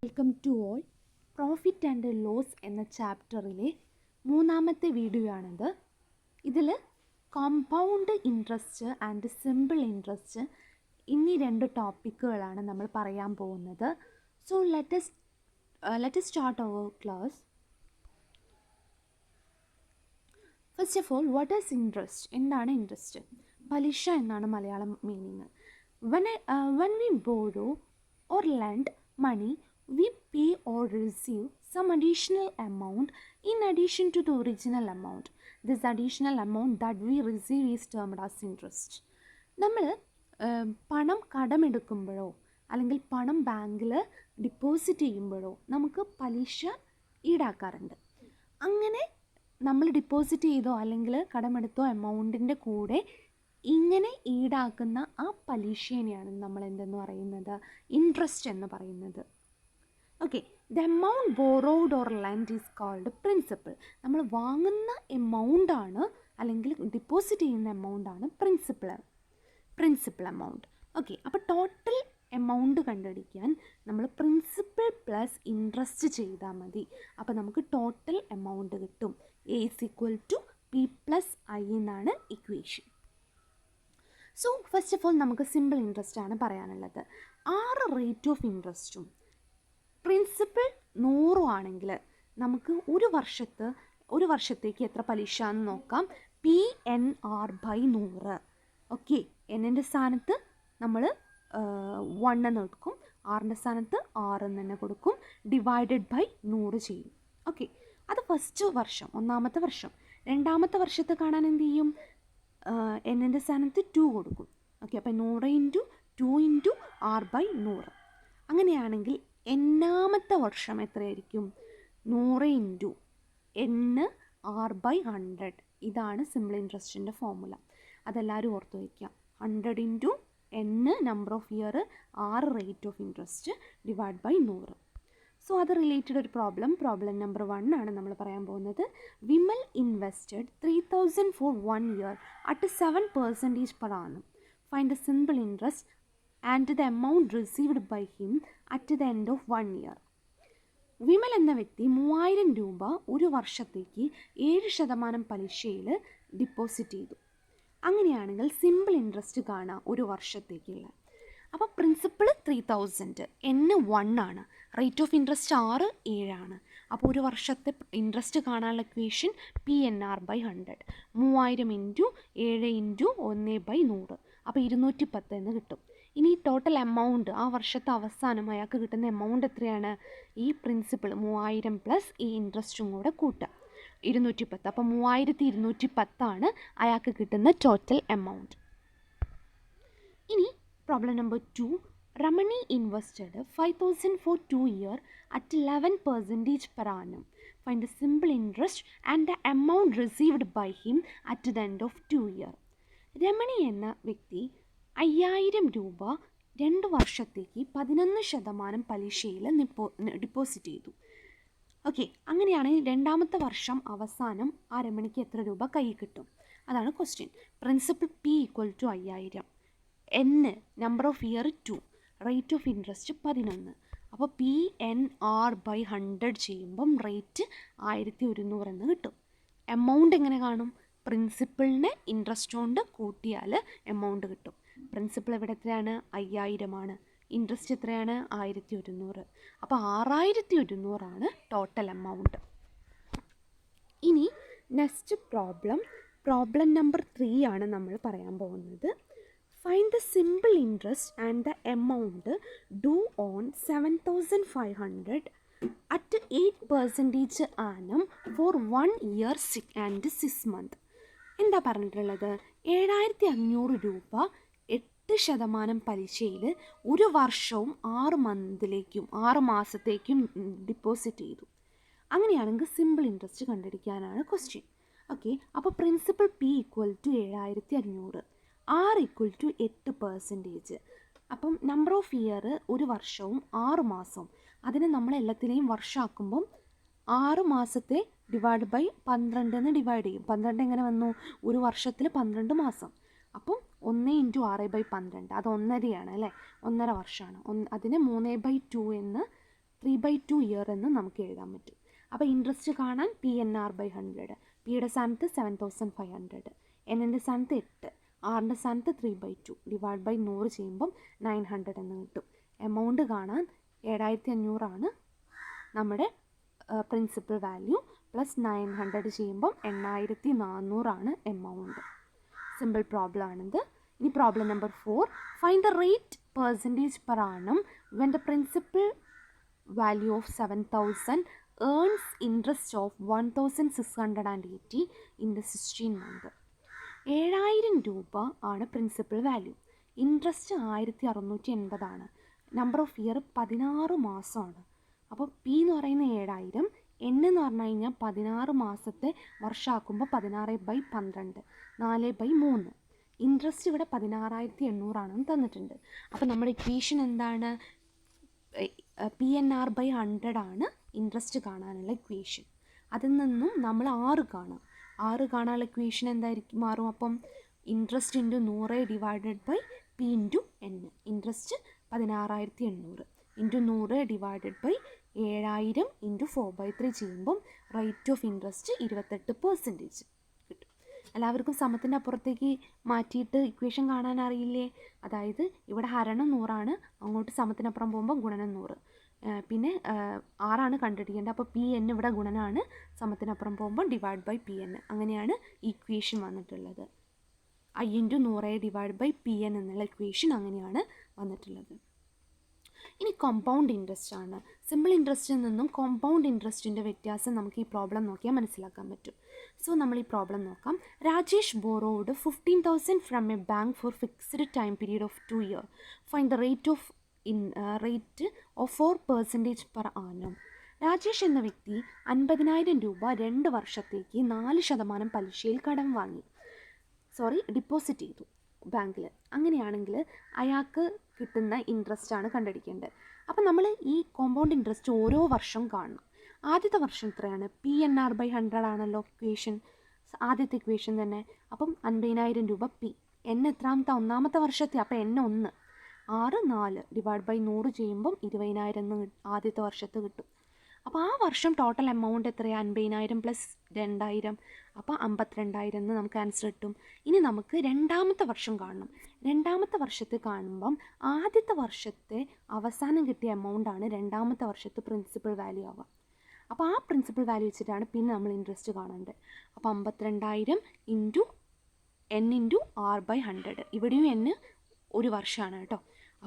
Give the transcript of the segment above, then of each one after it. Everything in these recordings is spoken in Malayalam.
Welcome to all. Profit and loss എന്ന ചാപ്റ്ററിലെ മൂന്നാമത്തെ വീഡിയോ ആണിത്. ഇതിൽ compound interest and simple interest എന്നീ രണ്ട് ടോപ്പിക്കുകളാണ് നമ്മൾ പറയാൻ പോകുന്നത്. So let start our class. First of all, what is interest? എന്താണ് ഇൻട്രസ്റ്റ്? പലിശ എന്നാണ് Malayalam meaning. When we borrow or lend money, we pay or receive some additional amount in addition to the original amount. This additional amount that we receive is termed as interest. നമ്മൾ പണം കടമെടുക്കുമ്പോഴോ അല്ലെങ്കിൽ പണം ബാങ്കിൽ ഡിപ്പോസിറ്റ് ചെയ്യുമ്പോഴോ നമുക്ക് പലിശ ഈടാക്കാറുണ്ട്. അങ്ങനെ നമ്മൾ ഡിപ്പോസിറ്റ് ചെയ്തോ അല്ലെങ്കിൽ കടമെടുത്തോ എമൗണ്ടിൻ്റെ കൂടെ ഇങ്ങനെ ഈടാക്കുന്ന ആ പലിശേനെയാണ് നമ്മൾ എന്തെന്ന് പറയുന്നത്? ഇൻട്രസ്റ്റ് എന്ന് പറയുന്നത്. Okay, the amount borrowed or lend is called principal. നമ്മൾ വാങ്ങുന്ന എമൗണ്ടാണ് അല്ലെങ്കിൽ ഡിപ്പോസിറ്റ് ചെയ്യുന്ന എമൗണ്ടാണ് പ്രിൻസിപ്പൽ എമൗണ്ട്. ഓക്കെ, അപ്പോൾ ടോട്ടൽ എമൗണ്ട് കണ്ടുപിടിക്കാൻ നമ്മൾ പ്രിൻസിപ്പൽ പ്ലസ് ഇൻട്രസ്റ്റ് ചെയ്താൽ മതി. അപ്പോൾ നമുക്ക് ടോട്ടൽ എമൗണ്ട് കിട്ടും. A is equal to P plus I എന്നാണ് equation. So first of all നമുക്ക് സിമ്പിൾ ഇൻട്രസ്റ്റ് ആണ് പറയാനുള്ളത്. 6 റേറ്റ് ഓഫ് ഇൻട്രസ്റ്റും പ്രിൻസിപ്പൽ 100 ആണെങ്കിൽ നമുക്ക് ഒരു വർഷത്തേക്ക് എത്ര പലിശ എന്ന് നോക്കാം. PNR/100. ഓക്കെ, എന്നിൻ്റെ സ്ഥാനത്ത് നമ്മൾ 1 എന്ന് എടുക്കും, ആറിൻ്റെ സ്ഥാനത്ത് 6 എന്ന് തന്നെ കൊടുക്കും, ഡിവൈഡഡ് ബൈ 100 ചെയ്യും. ഓക്കെ, അത് ഫസ്റ്റ് വർഷം, ഒന്നാമത്തെ വർഷം. രണ്ടാമത്തെ വർഷത്തെ കാണാൻ എന്ത് ചെയ്യും? എന്നിൻ്റെ സ്ഥാനത്ത് 2 കൊടുക്കും. ഓക്കെ, അപ്പം 100 × 2 × R/100. അങ്ങനെയാണെങ്കിൽ എന്നാമത്തെ വർഷം എത്രയായിരിക്കും? 100 × N R/100. ഇതാണ് സിമ്പിൾ ഇൻട്രസ്റ്റിൻ്റെ ഫോർമുല. അതെല്ലാവരും ഓർത്ത് വയ്ക്കുക. 100 × N number of year, R rate of interest, divide by 100. So അത് റിലേറ്റഡ് ഒരു പ്രോബ്ലം നമ്പർ 1 ആണ് നമ്മൾ പറയാൻ പോകുന്നത്. Vimal invested 3000 for 1 year at 7% per annum. Find the simple interest and the amount received by him at the end of 1 year. Vimal എന്ന വ്യക്തി 3000 രൂപ ഒരു വർഷത്തേക്ക് 7% പലിശയിൽ ഡിപ്പോസിറ്റ് ചെയ്തു. അങ്ങനെയാണെങ്കിൽ സിമ്പിൾ ഇൻട്രസ്റ്റ് കാണാം ഒരു വർഷത്തേക്കുള്ള. അപ്പോൾ പ്രിൻസിപ്പിൾ 3000, N 1 ആണ്, റേറ്റ് ഓഫ് ഇൻട്രസ്റ്റ് 6, 7 ആണ്. അപ്പോൾ ഒരു വർഷത്തെ ഇൻട്രസ്റ്റ് കാണാനുള്ള ഇക്വേഷൻ PNR/100. 3000 × 7 × 1/100. അപ്പോൾ 210 എന്ന് കിട്ടും. ഇനി ടോട്ടൽ എമൗണ്ട്, ആ വർഷത്തെ അവസാനം അയാൾക്ക് കിട്ടുന്ന എമൗണ്ട് എത്രയാണ്? ഈ പ്രിൻസിപ്പിൾ 3000 പ്ലസ് ഈ ഇൻട്രസ്റ്റും കൂടെ കൂട്ടുക, 210. അപ്പോൾ 3210 ആണ് അയാൾക്ക് കിട്ടുന്ന ടോട്ടൽ എമൗണ്ട്. ഇനി problem number 2. Ramani invested 5000 for 2 years at 11% per annum. Find the simple interest and the amount received by him at the end of 2 years. Ramani എന്ന വ്യക്തി 5000 രൂപ 2 വർഷത്തേക്ക് 11% പലിശയിൽ ഡിപ്പോസിറ്റ് ചെയ്തു. ഓക്കെ, അങ്ങനെയാണെങ്കിൽ രണ്ടാമത്തെ വർഷം അവസാനം ആ രമണിക്ക് എത്ര രൂപ കയ്യിൽ കിട്ടും? അതാണ് question. Principal P = 5000, N number of year 2, rate of interest 11. അപ്പോൾ PNR/100 ചെയ്യുമ്പം റേറ്റ് 1100 എന്ന് കിട്ടും. എമൗണ്ട് എങ്ങനെ കാണും? പ്രിൻസിപ്പിളിനെ ഇൻട്രസ്റ്റ് കൊണ്ട് കൂട്ടിയാൽ എമൗണ്ട് കിട്ടും. പ്രിൻസിപ്പിൾ ഇവിടെ എത്രയാണ്? 5000 ആണ്. ഇൻട്രസ്റ്റ് എത്രയാണ്? 1100. അപ്പോൾ 6100 ആണ് ടോട്ടൽ എമൗണ്ട്. ഇനി നെക്സ്റ്റ് പ്രോബ്ലം നമ്പർ 3 ആണ് നമ്മൾ പറയാൻ പോകുന്നത്. Find the simple interest and the amount due on 7500 at 8% annum for 1 year and 6 months. എന്താ പറഞ്ഞിട്ടുള്ളത്? 7500 രൂപ 8% പലിശയിൽ ഒരു വർഷവും 6 മാസത്തേക്കും ഡിപ്പോസിറ്റ് ചെയ്തു. അങ്ങനെയാണെങ്കിൽ സിമ്പിൾ ഇൻട്രസ്റ്റ് കണ്ടുപിടിക്കാനാണ് ക്വസ്റ്റ്യൻ. ഓക്കെ, അപ്പോൾ പ്രിൻസിപ്പൽ P = 7500, R = 8%. അപ്പം നമ്പർ ഓഫ് ഇയർ ഒരു വർഷവും 6 മാസവും. അതിനെ നമ്മൾ എല്ലാത്തിനെയും വർഷമാക്കുമ്പം 6 മാസത്തെ ഡിവൈഡ് ബൈ 12 എന്ന് ഡിവൈഡ് ചെയ്യും. 12 എങ്ങനെ വന്നു? ഒരു വർഷത്തിൽ 12 മാസം. അപ്പം 1 × 6/12, അത് 1.5 അല്ലേ, 1.5 വർഷമാണ്. അതിന് 3/2 എന്ന് 3/2 ഇയർ എന്ന് നമുക്ക് എഴുതാൻ പറ്റും. അപ്പോൾ ഇൻട്രസ്റ്റ് കാണാൻ PNR/100, പിയുടെ സ്ഥാനത്ത് 7500, എന്നിൻ്റെ സ്ഥാനത്ത് 8, ആറിൻ്റെ സ്ഥാനത്ത് 3/2 ഡിവൈഡ് ബൈ 100 ചെയ്യുമ്പം 900 എന്ന് കിട്ടും. എമൗണ്ട് കാണാൻ 7500 ആണ് നമ്മുടെ പ്രിൻസിപ്പൽ വാല്യൂ, പ്ലസ് 900 ചെയ്യുമ്പം 8400 ആണ് എമൗണ്ട്. സിമ്പിൾ പ്രോബ്ലം ആണിത്. ഇനി problem number 4, find the rate percentage per annum when the principal value of 7000 earns interest of 1680 in the 16 month. 7000 രൂപ ആണ് പ്രിൻസിപ്പൽ വാല്യൂ, ഇൻട്രസ്റ്റ് 1680 ആണ്, നമ്പർ ഓഫ് ഇയർ 16 മാസമാണ്. അപ്പോൾ പി എന്ന് പറയുന്നത് 7000, എൻ എന്ന് പറഞ്ഞു കഴിഞ്ഞാൽ 16 മാസത്തെ വർഷമാക്കുമ്പോൾ 16/12, 4/3. ഇൻട്രസ്റ്റ് ഇവിടെ 16,800 ആണെന്ന് തന്നിട്ടുണ്ട്. അപ്പോൾ നമ്മുടെ ഇക്വേഷൻ എന്താണ്? PNR/100 ആണ് ഇൻട്രസ്റ്റ് കാണാനുള്ള ഇക്വേഷൻ. അതിൽ നിന്നും നമ്മൾ 6 കാണാം. 6 കാണാനുള്ള ഇക്വേഷൻ എന്തായിരിക്കും? മാറും. അപ്പം interest into 100 divided by P into N. Interest 16,800 into 100 divided by 7000 into 4/3 ചെയ്യുമ്പം റേറ്റ് ഓഫ് ഇൻട്രസ്റ്റ് 28% കിട്ടും. എല്ലാവർക്കും സമത്തിൻ്റെ അപ്പുറത്തേക്ക് മാറ്റിയിട്ട് ഇക്വേഷൻ കാണാൻ അറിയില്ലേ? അതായത് ഇവിടെ ഹരണം 100 ആണ്, അങ്ങോട്ട് സമത്തിനപ്പുറം പോകുമ്പോൾ ഗുണനം 100. പിന്നെ 6 കണ്ടുപിടിക്കേണ്ടത്. അപ്പോൾ PN ഇവിടെ ഗുണനാണ്, സമത്തിനപ്പുറം പോകുമ്പോൾ ഡിവൈഡ് ബൈ PN. അങ്ങനെയാണ് ഇക്വേഷൻ വന്നിട്ടുള്ളത്. I into 100 divide by PN എന്നുള്ള ഇക്വേഷൻ അങ്ങനെയാണ് വന്നിട്ടുള്ളത്. ഇനി കോമ്പൗണ്ട് ഇൻട്രസ്റ്റ് ആണ്. സിമ്പിൾ ഇൻട്രസ്റ്റിൽ നിന്നും കോമ്പൗണ്ട് ഇൻട്രസ്റ്റിൻ്റെ വ്യത്യാസം നമുക്ക് ഈ പ്രോബ്ലം നോക്കിയാൽ മനസ്സിലാക്കാൻ പറ്റും. സോ നമ്മൾ ഈ പ്രോബ്ലം നോക്കാം. Rajesh borrowed 15,000 from a bank for fixed time period of 2 years. Find the rate of 4% per annum. Rajesh എന്ന വ്യക്തി 50,000 രൂപ 2 വർഷത്തേക്ക് 4% പലിശയിൽ കടം വാങ്ങി, ഡിപ്പോസിറ്റ് ചെയ്തു ബാങ്കിൽ. അങ്ങനെയാണെങ്കിൽ അയാൾക്ക് കിട്ടുന്ന ഇൻട്രസ്റ്റ് ആണ് കണ്ടുപിടിക്കേണ്ടത്. അപ്പം നമ്മൾ ഈ കോമ്പൗണ്ട് ഇൻട്രസ്റ്റ് ഓരോ വർഷം കാണണം. ആദ്യത്തെ വർഷം എത്രയാണ്? PNR/100 ആണല്ലോ ഇക്വേഷൻ, ആദ്യത്തെ ഇക്വേഷൻ തന്നെ. അപ്പം 50,000 രൂപ P. N എത്രാമത്തെ? ഒന്നാമത്തെ വർഷത്തെ. അപ്പോൾ N 1, 6, 4 ഡിവൈഡ് ബൈ 100 ചെയ്യുമ്പം 20,000 എന്ന് ആദ്യത്തെ വർഷത്ത് കിട്ടും. അപ്പോൾ ആ വർഷം ടോട്ടൽ എമൗണ്ട് എത്രയാണ്? 50,000 പ്ലസ് 2,000, അപ്പോൾ 52,000 എന്ന് നമുക്ക് ആൻസർ കിട്ടും. ഇനി നമുക്ക് രണ്ടാമത്തെ വർഷം കാണണം. രണ്ടാമത്തെ വർഷത്തെ കാണുമ്പം ആദ്യത്തെ വർഷത്തെ അവസാനം കിട്ടിയ എമൗണ്ടാണ് രണ്ടാമത്തെ വർഷത്തെ പ്രിൻസിപ്പൽ വാല്യൂ ആവുക. അപ്പോൾ ആ പ്രിൻസിപ്പൽ വാല്യൂ വെച്ചിട്ടാണ് പിന്നെ നമ്മൾ ഇൻട്രസ്റ്റ് കാണേണ്ടത്. അപ്പോൾ 52,000 ഇൻറ്റു N ഇൻറ്റു R/100. ഇവിടെയും N ഒരു വർഷമാണ് കേട്ടോ.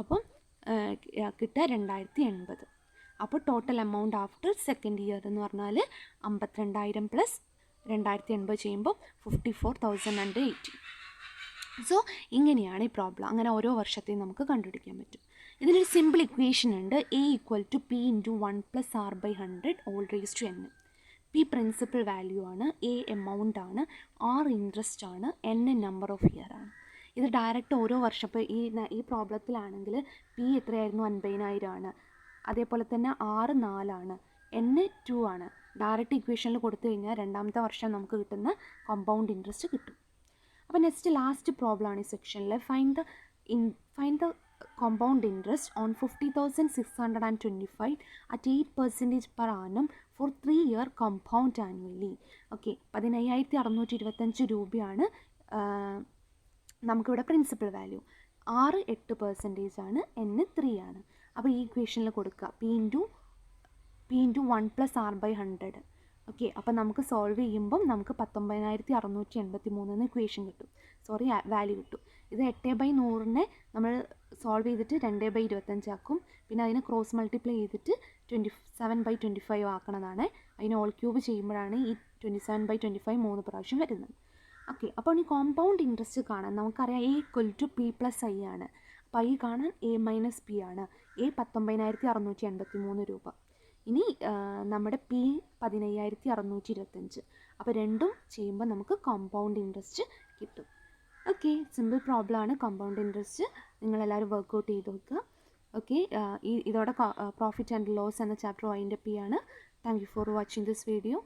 അപ്പം കിട്ടുക 2080. അപ്പോൾ total amount after second year എന്ന് പറഞ്ഞാൽ 52,000 പ്ലസ് 2080 ചെയ്യുമ്പോൾ 54,080. സോ ഇങ്ങനെയാണ് ഈ പ്രോബ്ലം. അങ്ങനെ ഓരോ വർഷത്തെയും നമുക്ക് കണ്ടുപിടിക്കാൻ പറ്റും. ഇതിനൊരു സിമ്പിൾ ഇക്വേഷൻ ഉണ്ട്. A = P × 1 + R/100 all raised to N. P principal value ആണ്, A എമൗണ്ട് ആണ്, R ഇൻട്രസ്റ്റ് ആണ്, N നമ്പർ ഓഫ് ഇയർ ആണ്. ഇത് ഡയറക്റ്റ് ഓരോ വർഷം. ഇപ്പോൾ ഈ പ്രോബ്ലത്തിലാണെങ്കിൽ P എത്രയായിരുന്നു? 50,000 ആണ്. അതേപോലെ തന്നെ R 4 ആണ്, N 2 ആണ്. ഡയറക്റ്റ് ഇക്വേഷനിൽ കൊടുത്തു കഴിഞ്ഞാൽ രണ്ടാമത്തെ വർഷം നമുക്ക് കിട്ടുന്ന കോമ്പൗണ്ട് ഇൻട്രസ്റ്റ് കിട്ടും. അപ്പോൾ ലാസ്റ്റ് പ്രോബ്ലം ആണ് ഈ സെക്ഷനിൽ. Find the compound interest on 50,625 at 8% per annum for 3 year compound annually. Okay, 15,625 രൂപയാണ് നമുക്കിവിടെ പ്രിൻസിപ്പൽ വാല്യൂ. R 8% ആണ്, N 3 ആണ്. അപ്പോൾ ഈ ഇക്വേഷനിൽ കൊടുക്കുക P × 1 + R/100. ഓക്കെ, അപ്പോൾ നമുക്ക് സോൾവ് ചെയ്യുമ്പം നമുക്ക് 19,683 എന്ന് ഇക്വേഷൻ കിട്ടും. വാല്യൂ കിട്ടും. ഇത് 8/100 നമ്മൾ സോൾവ് ചെയ്തിട്ട് 2/25 ആക്കും. പിന്നെ അതിനെ ക്രോസ് മൾട്ടിപ്ലൈ ചെയ്തിട്ട് 27/25 ആക്കണതാണ്. അതിന് ഓൾ ക്യൂബ് ചെയ്യുമ്പോഴാണ് ഈ 27/25 3 പ്രാവശ്യം വരുന്നത്. ഓക്കെ, അപ്പോൾ ഈ കോമ്പൗണ്ട് ഇൻട്രസ്റ്റ് കാണാൻ നമുക്കറിയാം A = P + I ആണ്. അപ്പോൾ I കാണാൻ A - P ആണ്. A 19,683 രൂപ. ഇനി നമ്മുടെ P 15,625. അപ്പോൾ രണ്ടും ചെയ്യുമ്പോൾ നമുക്ക് കോമ്പൗണ്ട് ഇൻട്രസ്റ്റ് കിട്ടും. ഓക്കെ, സിമ്പിൾ പ്രോബ്ലം ആണ് കോമ്പൗണ്ട് ഇൻട്രസ്റ്റ്. നിങ്ങളെല്ലാവരും വർക്കൗട്ട് ചെയ്ത് നോക്കുക. ഓക്കെ, ഇതോടെ പ്രോഫിറ്റ് ആൻഡ് ലോസ് എന്ന ചാപ്റ്റർ വൈൻഡപ്പ് ചെയ്യാണ്. Thank you for watching this video.